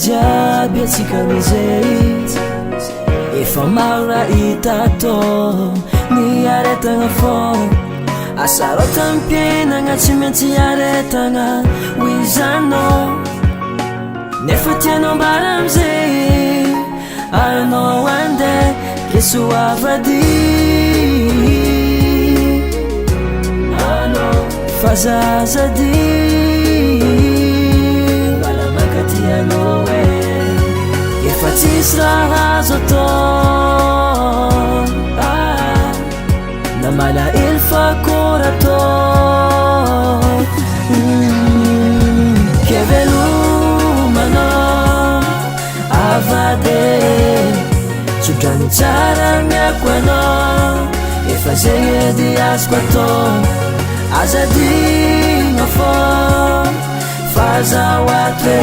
jiaby atsika mizay efa mara itato ny aretagna fô asaro tampiainagna tsy maintsy aretagna wizano nefa tianao mbara amizay anao ande kesoavady ano fazazady mbala mankatianao efa tsisy raha azo atao na mala ilfakora atao ke velomanao avade tsodrany tsara miako anao efa zegny edy azoko atao azadigna fô fazaho ato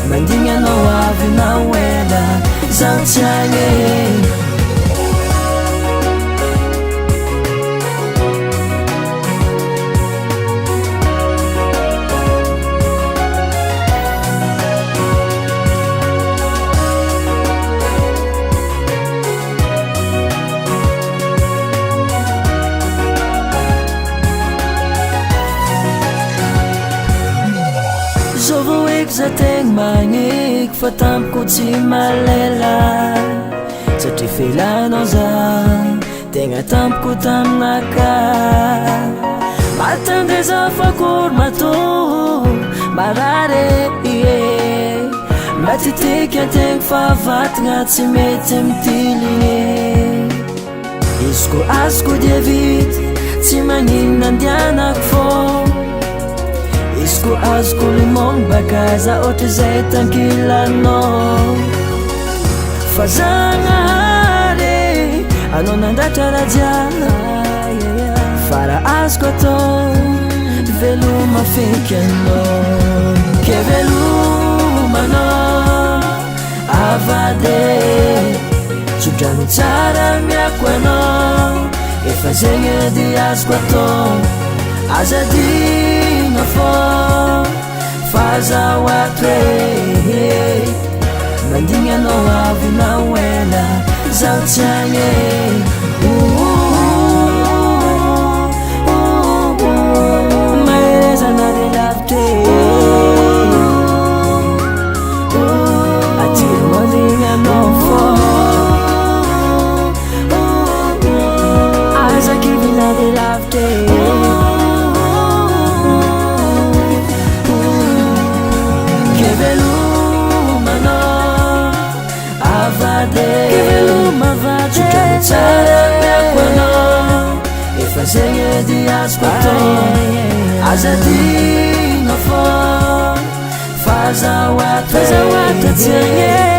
mandigny anao avy nao ela zaho tsy agny zategna magniky fa tampoko tsy malela satria felanao za tegna tampoko taminaka matandreza fakory matô marare matitiky antegna fahavatagna tsy mety amitiligny izy ko azoko diavity tsy magnino andianako fô izy ko azoko limogny bakaza ohatra zay tankilanao fa zagnahary anao nandatra raha jiaby fara azoko atao veloma feky anao ke velomanao avade tsodrany tsara miako anao efa zegny edy azoko atao azadigna fô fazaho ato mandigny anao avy nao ela zaho tsy agny maherezana re lavitry atiro mandigny anao fô azakivina re lavitry tsodrany tsara miako anao efa zegny edy azoko atao azadigna fô fazaho ato tsy agny